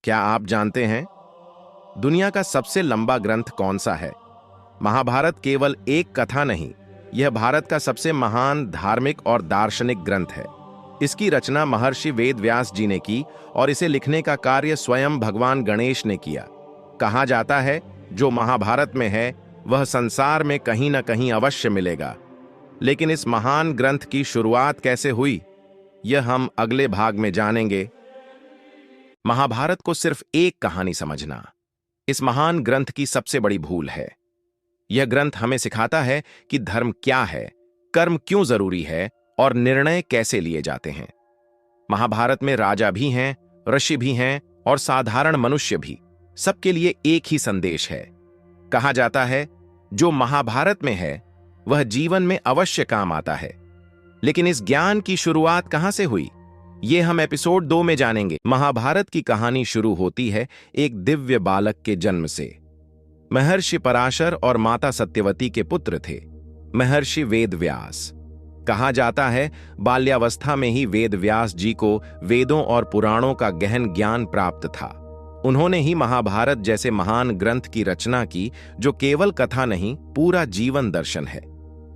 क्या आप जानते हैं दुनिया का सबसे लंबा ग्रंथ कौन सा है? महाभारत केवल एक कथा नहीं, यह भारत का सबसे महान धार्मिक और दार्शनिक ग्रंथ है। इसकी रचना महर्षि वेद व्यास जी ने की और इसे लिखने का कार्य स्वयं भगवान गणेश ने किया। कहा जाता है जो महाभारत में है वह संसार में कहीं न कहीं अवश्य मिलेगा। लेकिन इस महान ग्रंथ की शुरुआत कैसे हुई, यह हम अगले भाग में जानेंगे। महाभारत को सिर्फ एक कहानी समझना इस महान ग्रंथ की सबसे बड़ी भूल है। यह ग्रंथ हमें सिखाता है कि धर्म क्या है, कर्म क्यों जरूरी है और निर्णय कैसे लिए जाते हैं। महाभारत में राजा भी हैं, ऋषि भी हैं और साधारण मनुष्य भी। सबके लिए एक ही संदेश है। कहा जाता है जो महाभारत में है वह जीवन में अवश्य काम आता है। लेकिन इस ज्ञान की शुरुआत कहां से हुई, ये हम एपिसोड 2 में जानेंगे। महाभारत की कहानी शुरू होती है एक दिव्य बालक के जन्म से। महर्षि पराशर और माता सत्यवती के पुत्र थे महर्षि वेद व्यास। कहा जाता है बाल्यावस्था में ही वेद व्यास जी को वेदों और पुराणों का गहन ज्ञान प्राप्त था। उन्होंने ही महाभारत जैसे महान ग्रंथ की रचना की जो केवल कथा नहीं, पूरा जीवन दर्शन है।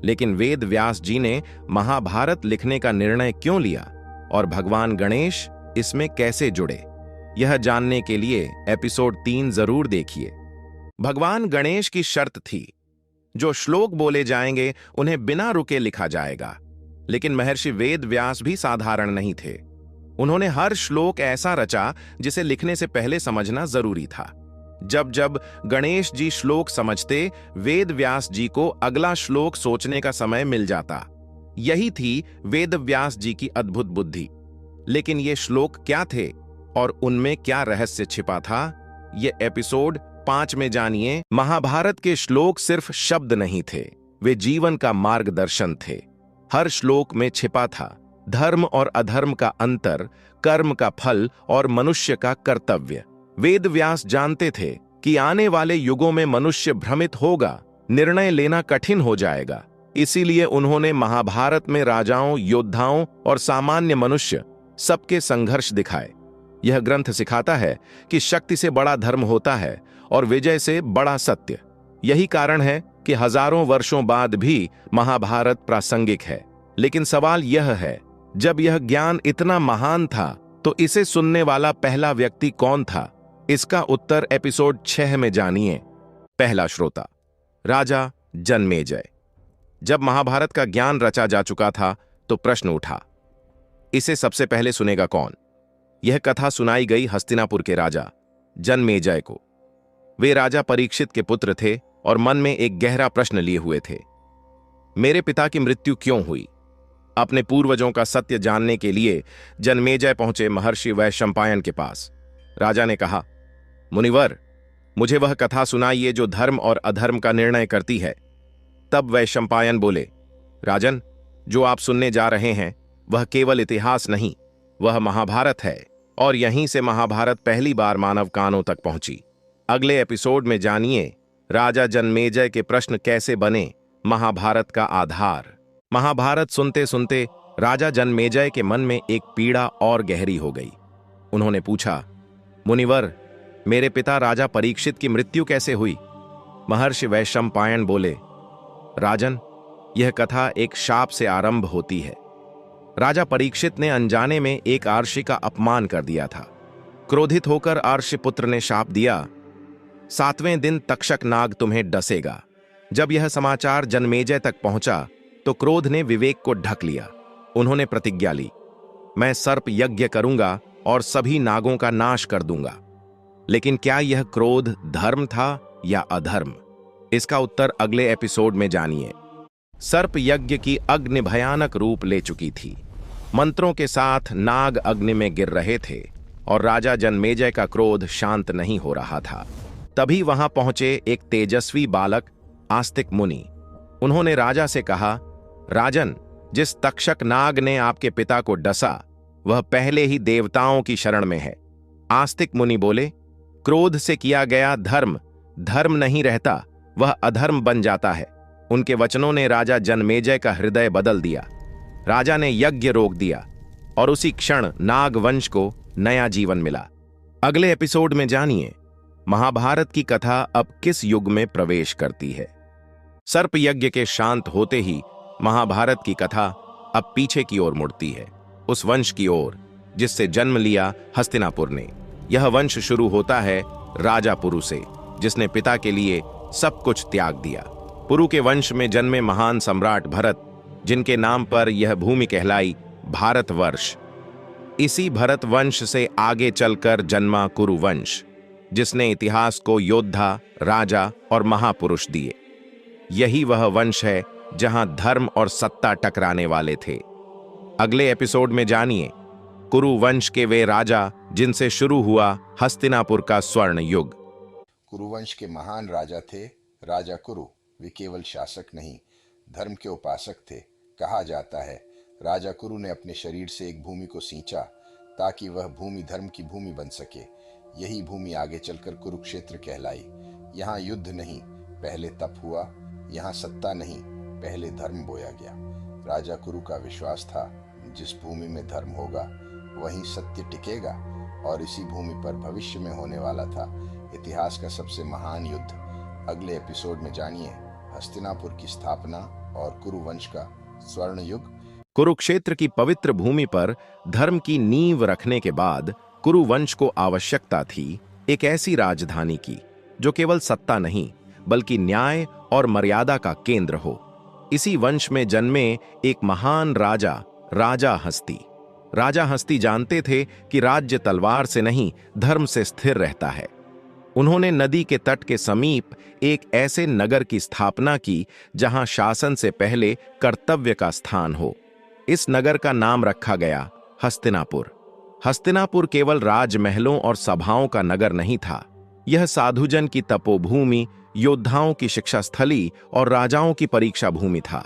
लेकिन वेद व्यास जी ने महाभारत लिखने का निर्णय क्यों लिया और भगवान गणेश इसमें कैसे जुड़े, यह जानने के लिए एपिसोड 3 जरूर देखिए। भगवान गणेश की शर्त थी जो श्लोक बोले जाएंगे उन्हें बिना रुके लिखा जाएगा। लेकिन महर्षि वेद व्यास भी साधारण नहीं थे। उन्होंने हर श्लोक ऐसा रचा जिसे लिखने से पहले समझना जरूरी था। जब जब गणेश जी श्लोक समझते, वेद व्यास जी को अगला श्लोक सोचने का समय मिल जाता। यही थी वेद व्यास जी की अद्भुत बुद्धि। लेकिन ये श्लोक क्या थे और उनमें क्या रहस्य छिपा था, ये एपिसोड 5 में जानिए। महाभारत के श्लोक सिर्फ शब्द नहीं थे, वे जीवन का मार्गदर्शन थे। हर श्लोक में छिपा था धर्म और अधर्म का अंतर, कर्म का फल और मनुष्य का कर्तव्य। वेद व्यास जानते थे कि आने वाले युगों में मनुष्य भ्रमित होगा, निर्णय लेना कठिन हो जाएगा। इसीलिए उन्होंने महाभारत में राजाओं, योद्धाओं और सामान्य मनुष्य सबके संघर्ष दिखाए। यह ग्रंथ सिखाता है कि शक्ति से बड़ा धर्म होता है और विजय से बड़ा सत्य। यही कारण है कि हजारों वर्षों बाद भी महाभारत प्रासंगिक है। लेकिन सवाल यह है, जब यह ज्ञान इतना महान था तो इसे सुनने वाला पहला व्यक्ति कौन था? इसका उत्तर एपिसोड 6 में जानिए। पहला श्रोता, राजा जन्मेजय। जब महाभारत का ज्ञान रचा जा चुका था तो प्रश्न उठा, इसे सबसे पहले सुनेगा कौन? यह कथा सुनाई गई हस्तिनापुर के राजा जन्मेजय को। वे राजा परीक्षित के पुत्र थे और मन में एक गहरा प्रश्न लिए हुए थे। मेरे पिता की मृत्यु क्यों हुई? अपने पूर्वजों का सत्य जानने के लिए जन्मेजय पहुंचे महर्षि वैशंपायन के पास। राजा ने कहा, मुनिवर, मुझे वह कथा सुनाइए जो धर्म और अधर्म का निर्णय करती है। तब वैशंपायन बोले, राजन, जो आप सुनने जा रहे हैं वह केवल इतिहास नहीं, वह महाभारत है और यहीं से महाभारत पहली बार मानव कानों तक पहुंची। अगले एपिसोड में जानिए राजा जन्मेजय के प्रश्न कैसे बने महाभारत का आधार। महाभारत सुनते सुनते राजा जन्मेजय के मन में एक पीड़ा और गहरी हो गई। उन्होंने पूछा, मुनिवर, मेरे पिता राजा परीक्षित की मृत्यु कैसे हुई? महर्षि वैशंपायन बोले, राजन, यह कथा एक शाप से आरंभ होती है। राजा परीक्षित ने अनजाने में एक आर्षि का अपमान कर दिया था। क्रोधित होकर आर्षि पुत्र ने शाप दिया, 7वें दिन तक्षक नाग तुम्हें डसेगा। जब यह समाचार जन्मेजय तक पहुंचा तो क्रोध ने विवेक को ढक लिया। उन्होंने प्रतिज्ञा ली, मैं सर्प यज्ञ करूंगा और सभी नागों का नाश कर दूंगा। लेकिन क्या यह क्रोध धर्म था या अधर्म? इसका उत्तर अगले एपिसोड में जानिए। सर्प यज्ञ की अग्नि भयानक रूप ले चुकी थी। मंत्रों के साथ नाग अग्नि में गिर रहे थे और राजा जन्मेजय का क्रोध शांत नहीं हो रहा था। तभी वहां पहुंचे एक तेजस्वी बालक आस्तिक मुनि। उन्होंने राजा से कहा, राजन, जिस तक्षक नाग ने आपके पिता को डसा वह पहले ही देवताओं की शरण में है। आस्तिक मुनि बोले, क्रोध से किया गया धर्म धर्म नहीं रहता, वह अधर्म बन जाता है। उनके वचनों ने राजा जन्मेजय का हृदय बदल दिया। राजा ने यज्ञ रोक दिया और उसी क्षण नाग वंश को नया जीवन मिला। अगले एपिसोड में जानिए महाभारत की कथा अब किस युग में प्रवेश करती है। सर्प यज्ञ के शांत होते ही महाभारत की कथा अब पीछे की ओर मुड़ती है, उस वंश की ओर जिससे जन्म लिया हस्तिनापुर ने। यह वंश शुरू होता है राजा पुरु से, जिसने पिता के लिए सब कुछ त्याग दिया। पुरु के वंश में जन्मे महान सम्राट भरत, जिनके नाम पर यह भूमि कहलाई भारतवर्ष। इसी भरत वंश से आगे चलकर जन्मा कुरु वंश, जिसने इतिहास को योद्धा, राजा और महापुरुष दिए। यही वह वंश है जहां धर्म और सत्ता टकराने वाले थे। अगले एपिसोड में जानिए कुरु वंश के वे राजा जिनसे शुरू हुआ हस्तिनापुर का स्वर्ण युग। कुरुवंश के महान राजा थे राजा कुरु। वे केवल शासक नहीं, धर्म के उपासक थे। कहा जाता है राजा कुरु ने अपने शरीर से एक भूमि को सींचा ताकि वह भूमि धर्म की भूमि बन सके। यही भूमि आगे चलकर कुरुक्षेत्र कहलाई। यहाँ युद्ध नहीं, पहले तप हुआ। यहाँ सत्ता नहीं, पहले धर्म बोया गया। राजा कुरु का विश्वास था जिस भूमि में धर्म होगा वहीं सत्य टिकेगा, और इसी भूमि पर भविष्य में होने वाला था इतिहास का सबसे महान युद्ध। अगले एपिसोड में जानिए हस्तिनापुर की स्थापना और कुरुवंश का स्वर्ण युग। कुरुक्षेत्र की पवित्र भूमि पर धर्म की नींव रखने के बाद कुरुवंश को आवश्यकता थी एक ऐसी राजधानी की जो केवल सत्ता नहीं बल्कि न्याय और मर्यादा का केंद्र हो। इसी वंश में जन्मे एक महान राजा, राजा हस्ती। राजा हस्ती जानते थे कि राज्य तलवार से नहीं, धर्म से स्थिर रहता है। उन्होंने नदी के तट के समीप एक ऐसे नगर की स्थापना की जहां शासन से पहले कर्तव्य का स्थान हो। इस नगर का नाम रखा गया हस्तिनापुर। हस्तिनापुर केवल राजमहलों और सभाओं का नगर नहीं था, यह साधुजन की तपोभूमि, योद्धाओं की शिक्षा स्थली और राजाओं की परीक्षा भूमि था।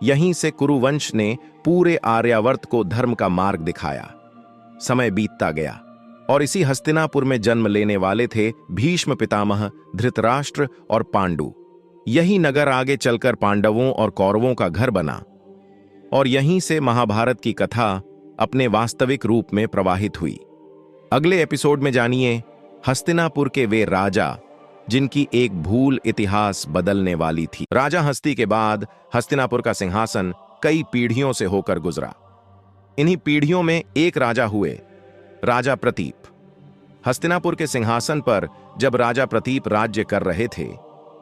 यहीं से कुरुवंश ने पूरे आर्यावर्त को धर्म का मार्ग दिखाया। समय बीतता गया और इसी हस्तिनापुर में जन्म लेने वाले थे भीष्म पितामह, धृतराष्ट्र और पांडु। यही नगर आगे चलकर पांडवों और कौरवों का घर बना और यहीं से महाभारत की कथा अपने वास्तविक रूप में प्रवाहित हुई। अगले एपिसोड में जानिए हस्तिनापुर के वे राजा जिनकी एक भूल इतिहास बदलने वाली थी। राजा हस्ती के बाद हस्तिनापुर का सिंहासन कई पीढ़ियों से होकर गुजरा। इन्हीं पीढ़ियों में एक राजा हुए राजा प्रतीप। हस्तिनापुर के सिंहासन पर जब राजा प्रतीप राज्य कर रहे थे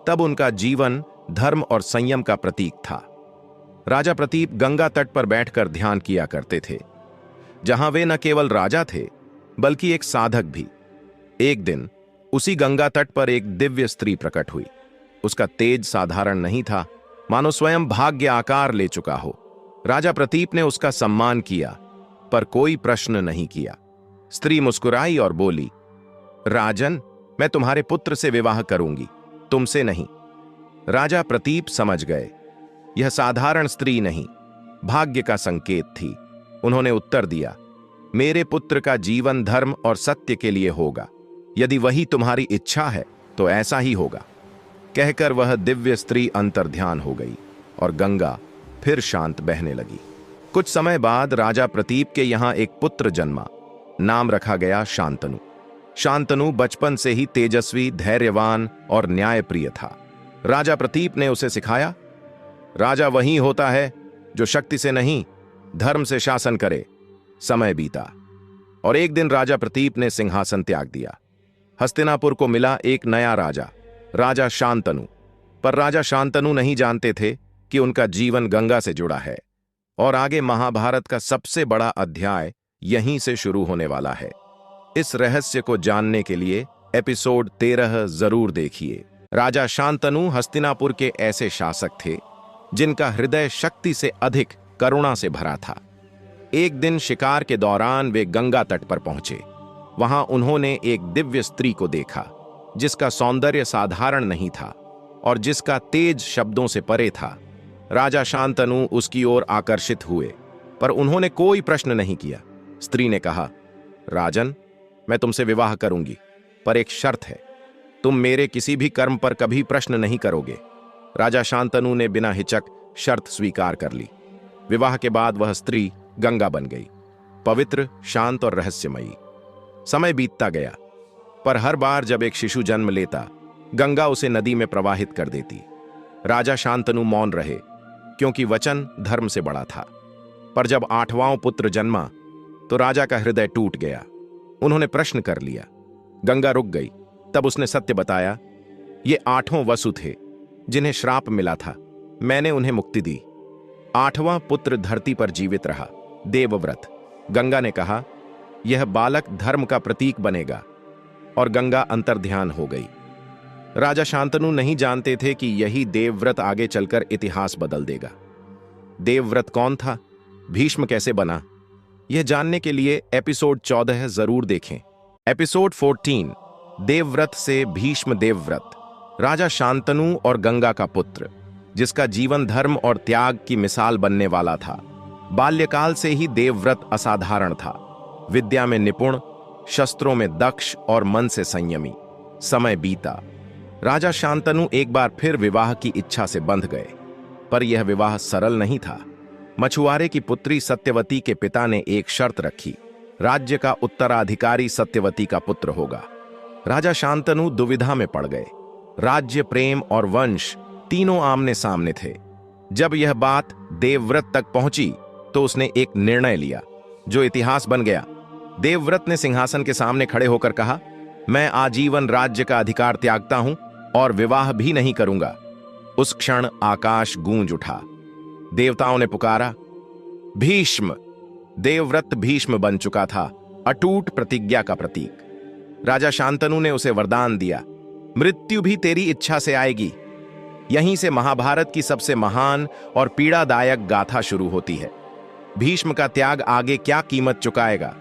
तब उनका जीवन धर्म और संयम का प्रतीक था। राजा प्रतीप गंगा तट पर बैठकर ध्यान किया करते थे, जहां वे न केवल राजा थे बल्कि एक साधक भी। एक दिन उसी गंगा तट पर एक दिव्य स्त्री प्रकट हुई। उसका तेज साधारण नहीं था, मानो स्वयं भाग्य आकार ले चुका हो। राजा प्रतीप ने उसका सम्मान किया पर कोई प्रश्न नहीं किया। स्त्री मुस्कुराई और बोली, राजन, मैं तुम्हारे पुत्र से विवाह करूंगी, तुमसे नहीं। राजा प्रतीप समझ गए यह साधारण स्त्री नहीं, भाग्य का संकेत थी। उन्होंने उत्तर दिया, मेरे पुत्र का जीवन धर्म और सत्य के लिए होगा। यदि वही तुम्हारी इच्छा है तो ऐसा ही होगा। कहकर वह दिव्य स्त्री अंतर्ध्यान हो गई और गंगा फिर शांत बहने लगी। कुछ समय बाद राजा प्रतीप के यहां एक पुत्र जन्मा। नाम रखा गया शांतनु। शांतनु बचपन से ही तेजस्वी, धैर्यवान और न्यायप्रिय था। राजा प्रतीप ने उसे सिखाया, राजा वही होता है जो शक्ति से नहीं, धर्म से शासन करे। समय बीता और एक दिन राजा प्रतीप ने सिंहासन त्याग दिया। हस्तिनापुर को मिला एक नया राजा, राजा शांतनु। पर राजा शांतनु नहीं जानते थे कि उनका जीवन गंगा से जुड़ा है और आगे महाभारत का सबसे बड़ा अध्याय यहीं से शुरू होने वाला है। इस रहस्य को जानने के लिए एपिसोड 13 जरूर देखिए। राजा शांतनु हस्तिनापुर के ऐसे शासक थे जिनका हृदय शक्ति से अधिक करुणा से भरा था। एक दिन शिकार के दौरान वे गंगा तट पर पहुंचे। वहां उन्होंने एक दिव्य स्त्री को देखा जिसका सौंदर्य साधारण नहीं था और जिसका तेज शब्दों से परे था। राजा शांतनु उसकी ओर आकर्षित हुए पर उन्होंने कोई प्रश्न नहीं किया। स्त्री ने कहा, राजन, मैं तुमसे विवाह करूंगी, पर एक शर्त है, तुम मेरे किसी भी कर्म पर कभी प्रश्न नहीं करोगे। राजा शांतनु ने बिना हिचक शर्त स्वीकार कर ली। विवाह के बाद वह स्त्री गंगा बन गई, पवित्र, शांत और रहस्यमयी। समय बीतता गया, पर हर बार जब एक शिशु जन्म लेता, गंगा उसे नदी में प्रवाहित कर देती। राजा शांतनु मौन रहे, क्योंकि वचन धर्म से बड़ा था। पर जब 8वां पुत्र जन्मा तो राजा का हृदय टूट गया। उन्होंने प्रश्न कर लिया। गंगा रुक गई। तब उसने सत्य बताया, ये 8 वसु थे जिन्हें श्राप मिला था, मैंने उन्हें मुक्ति दी। 8वां पुत्र धरती पर जीवित रहा, देवव्रत। गंगा ने कहा, यह बालक धर्म का प्रतीक बनेगा, और गंगा अंतर्ध्यान हो गई। राजा शांतनु नहीं जानते थे कि यही देवव्रत आगे चलकर इतिहास बदल देगा। देवव्रत कौन था? भीष्म कैसे बना? यह जानने के लिए एपिसोड 14 जरूर देखें। एपिसोड 14, देवव्रत से भीष्म देवव्रत। राजा शांतनु और गंगा का पुत्र, जिसका जीवन धर्म और त्याग की मिसाल बनने वाला था। बाल्यकाल से ही देवव्रत असाधारण था। विद्या में निपुण, शस्त्रों में दक्ष और मन से संयमी। समय बीता। राजा शांतनु एक बार फिर विवाह की इच्छा से बंध गए, पर यह विवाह सरल नहीं था। मछुआरे की पुत्री सत्यवती के पिता ने एक शर्त रखी, राज्य का उत्तराधिकारी सत्यवती का पुत्र होगा। राजा शांतनु दुविधा में पड़ गए। राज्य, प्रेम और वंश तीनों आमने सामने थे। जब यह बात देवव्रत तक पहुंची तो उसने एक निर्णय लिया, जो इतिहास बन गया। देवव्रत ने सिंहासन के सामने खड़े होकर कहा, मैं आजीवन राज्य का अधिकार त्यागता हूं और विवाह भी नहीं करूंगा। उस क्षण आकाश गूंज उठा। देवताओं ने पुकारा, भीष्म। देवव्रत भीष्म बन चुका था, अटूट प्रतिज्ञा का प्रतीक। राजा शांतनु ने उसे वरदान दिया, मृत्यु भी तेरी इच्छा से आएगी। यहीं से महाभारत की सबसे महान और पीड़ादायक गाथा शुरू होती है। भीष्म का त्याग आगे क्या कीमत चुकाएगा,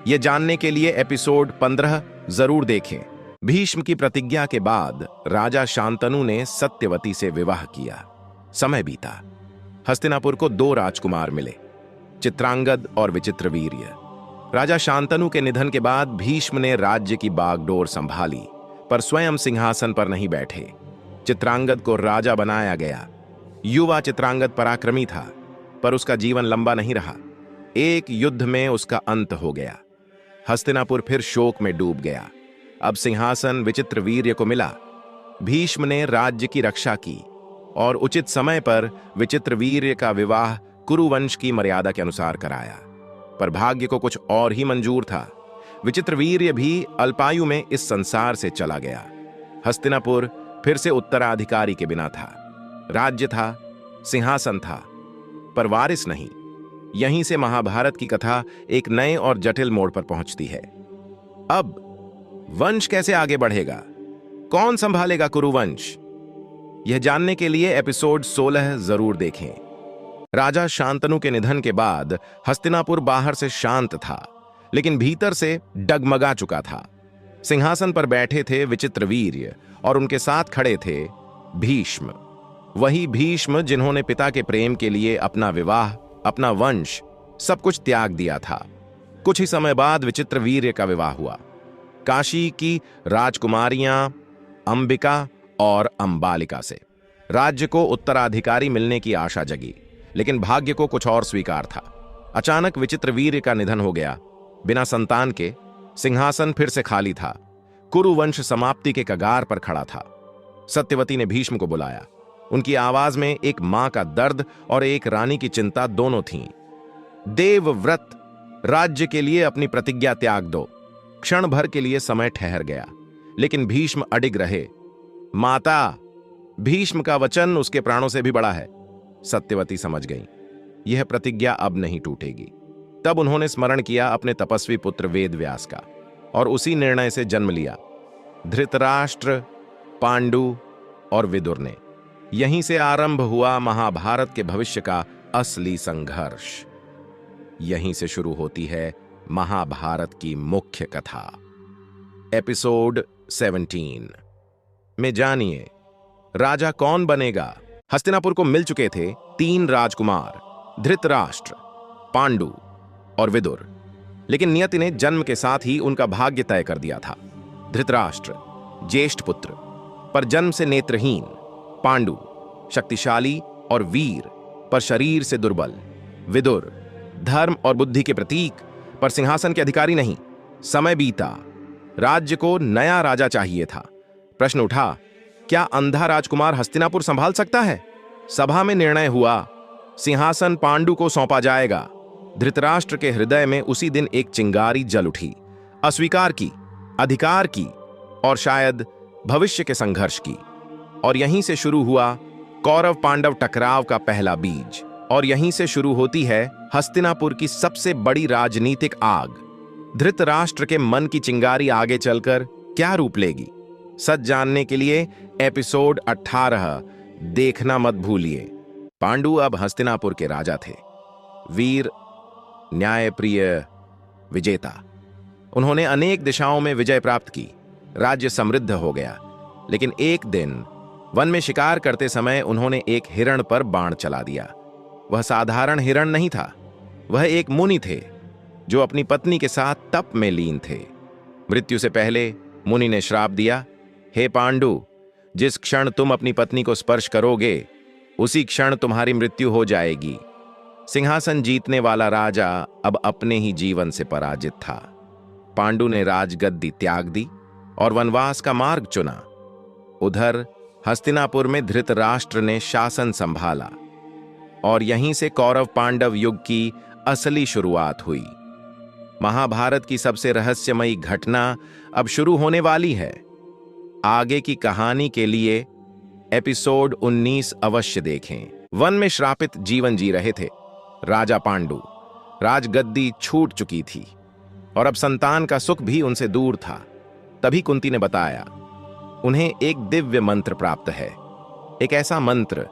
यह जानने के लिए एपिसोड 15 जरूर देखें। भीष्म की प्रतिज्ञा के बाद राजा शांतनु ने सत्यवती से विवाह किया। समय बीता। हस्तिनापुर को 2 राजकुमार मिले, चित्रांगद और विचित्रवीर्य। राजा शांतनु के निधन के बाद भीष्म ने राज्य की बागडोर संभाली, पर स्वयं सिंहासन पर नहीं बैठे। चित्रांगद को राजा बनाया गया। युवा चित्रांगद पराक्रमी था, पर उसका जीवन लंबा नहीं रहा। एक युद्ध में उसका अंत हो गया। हस्तिनापुर फिर शोक में डूब गया। अब सिंहासन विचित्रवीर्य को मिला। भीष्म ने राज्य की रक्षा की और उचित समय पर विचित्रवीर्य का विवाह कुरुवंश की मर्यादा के अनुसार कराया। पर भाग्य को कुछ और ही मंजूर था। विचित्रवीर्य भी अल्पायु में इस संसार से चला गया। हस्तिनापुर फिर से उत्तराधिकारी के बिना था। राज्य था, सिंहासन था, पर वारिस नहीं। यहीं से महाभारत की कथा एक नए और जटिल मोड़ पर पहुंचती है। अब वंश कैसे आगे बढ़ेगा? कौन संभालेगा कुरुवंश? यह जानने के लिए एपिसोड 16 जरूर देखें। राजा शांतनु के निधन के बाद हस्तिनापुर बाहर से शांत था, लेकिन भीतर से डगमगा चुका था। सिंहासन पर बैठे थे विचित्रवीर्य और उनके साथ खड़े थे भीष्म। वही भीष्म जिन्होंने पिता के प्रेम के लिए अपना विवाह, अपना वंश, सब कुछ त्याग दिया था। कुछ ही समय बाद विचित्रवीर्य का विवाह हुआ। काशी की राजकुमारियां अंबिका और अंबालिका से। राज्य को उत्तराधिकारी मिलने की आशा जगी, लेकिन भाग्य को कुछ और स्वीकार था। अचानक विचित्रवीर्य का निधन हो गया। बिना संतान के सिंहासन फिर से खाली था। कुरुवंश समाप्ति के कगार पर खड़ा था। सत्यवती ने भीष्म को बुलाया। उनकी आवाज में एक मां का दर्द और एक रानी की चिंता दोनों थीं। देवव्रत, राज्य के लिए अपनी प्रतिज्ञा त्याग दो। क्षण भर के लिए समय ठहर गया, लेकिन भीष्म अडिग रहे। माता, भीष्म का वचन उसके प्राणों से भी बड़ा है। सत्यवती समझ गई, यह प्रतिज्ञा अब नहीं टूटेगी। तब उन्होंने स्मरण किया अपने तपस्वी पुत्र वेदव्यास का, और उसी निर्णय से जन्म लिया धृतराष्ट्र, पांडु और विदुर ने। यहीं से आरंभ हुआ महाभारत के भविष्य का असली संघर्ष। यहीं से शुरू होती है महाभारत की मुख्य कथा। एपिसोड 17 में जानिए, राजा कौन बनेगा। हस्तिनापुर को मिल चुके थे 3 राजकुमार, धृतराष्ट्र, पांडु और विदुर, लेकिन नियति ने जन्म के साथ ही उनका भाग्य तय कर दिया था। धृतराष्ट्र ज्येष्ठ पुत्र, पर जन्म से नेत्रहीन। पांडु शक्तिशाली और वीर, पर शरीर से दुर्बल। विदुर धर्म और बुद्धि के प्रतीक, पर सिंहासन के अधिकारी नहीं। समय बीता। राज्य को नया राजा चाहिए था। प्रश्न उठा, क्या अंधा राजकुमार हस्तिनापुर संभाल सकता है? सभा में निर्णय हुआ, सिंहासन पांडु को सौंपा जाएगा। धृतराष्ट्र के हृदय में उसी दिन एक चिंगारी जल उठी, अस्वीकार की, अधिकार की और शायद भविष्य के संघर्ष की। और यहीं से शुरू हुआ कौरव पांडव टकराव का पहला बीज। और यहीं से शुरू होती है हस्तिनापुर की सबसे बड़ी राजनीतिक आग। धृतराष्ट्र के मन की चिंगारी आगे चलकर क्या रूप लेगी, सच जानने के लिए एपिसोड 18 देखना मत भूलिए। पांडु अब हस्तिनापुर के राजा थे, वीर, न्यायप्रिय, विजेता। उन्होंने अनेक दिशाओं में विजय प्राप्त की, राज्य समृद्ध हो गया। लेकिन एक दिन वन में शिकार करते समय उन्होंने एक हिरण पर बाण चला दिया। वह साधारण हिरण नहीं था, वह एक मुनि थे जो अपनी पत्नी के साथ तप में लीन थे। मृत्यु से पहले मुनि ने श्राप दिया, हे पांडु, जिस क्षण तुम अपनी पत्नी को स्पर्श करोगे उसी क्षण तुम्हारी मृत्यु हो जाएगी। सिंहासन जीतने वाला राजा अब अपने ही जीवन से पराजित था। पांडु ने राजगद्दी त्याग दी और वनवास का मार्ग चुना। उधर हस्तिनापुर में धृतराष्ट्र ने शासन संभाला और यहीं से कौरव पांडव युग की असली शुरुआत हुई। महाभारत की सबसे रहस्यमयी घटना अब शुरू होने वाली है। आगे की कहानी के लिए एपिसोड 19 अवश्य देखें। वन में श्रापित जीवन जी रहे थे राजा पांडु। राजगद्दी छूट चुकी थी और अब संतान का सुख भी उनसे दूर था। तभी कुंती ने बताया, उन्हें एक दिव्य मंत्र प्राप्त है, एक ऐसा मंत्र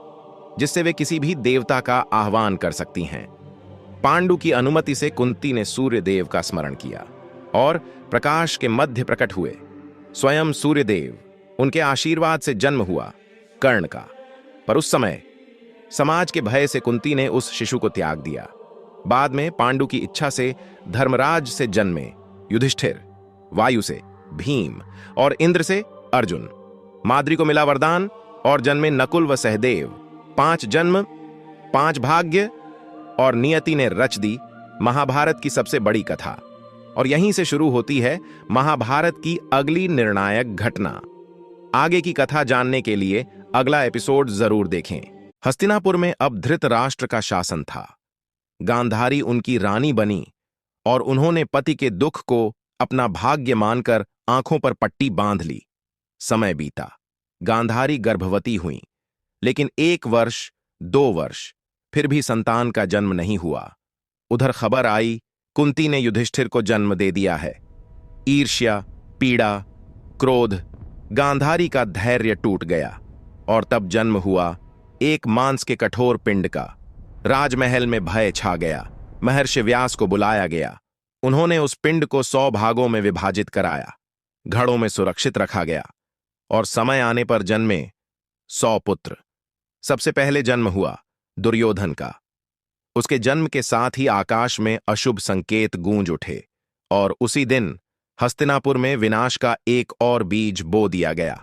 जिससे वे किसी भी देवता का आह्वान कर सकती हैं। पांडु की अनुमति से कुंती ने सूर्य देव का स्मरण किया और प्रकाश के मध्य प्रकट हुए स्वयं सूर्यदेव। उनके आशीर्वाद से जन्म हुआ कर्ण का। पर उस समय समाज के भय से कुंती ने उस शिशु को त्याग दिया। बाद में पांडु की इच्छा से धर्मराज से जन्मे युधिष्ठिर, वायु से भीम और इंद्र से अर्जुन। माद्री को मिला वरदान और जन्मे नकुल व सहदेव। 5 जन्म, 5 भाग्य और नियति ने रच दी महाभारत की सबसे बड़ी कथा। और यहीं से शुरू होती है महाभारत की अगली निर्णायक घटना। आगे की कथा जानने के लिए अगला एपिसोड जरूर देखें। हस्तिनापुर में अब धृतराष्ट्र का शासन था। गांधारी उनकी रानी बनी और उन्होंने पति के दुख को अपना भाग्य मानकर आंखों पर पट्टी बांध ली। समय बीता, गांधारी गर्भवती हुई, लेकिन 1 वर्ष, 2 वर्ष, फिर भी संतान का जन्म नहीं हुआ। उधर खबर आई, कुंती ने युधिष्ठिर को जन्म दे दिया है। ईर्ष्या, पीड़ा, क्रोध, गांधारी का धैर्य टूट गया और तब जन्म हुआ एक मांस के कठोर पिंड का। राजमहल में भय छा गया। महर्षि व्यास को बुलाया गया। उन्होंने उस पिंड को 100 भागों में विभाजित कराया, घड़ों में सुरक्षित रखा गया और समय आने पर जन्मे 100 पुत्र। सबसे पहले जन्म हुआ दुर्योधन का। उसके जन्म के साथ ही आकाश में अशुभ संकेत गूंज उठे और उसी दिन हस्तिनापुर में विनाश का एक और बीज बो दिया गया।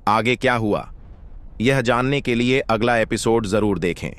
आगे क्या हुआ, यह जानने के लिए अगला एपिसोड जरूर देखें।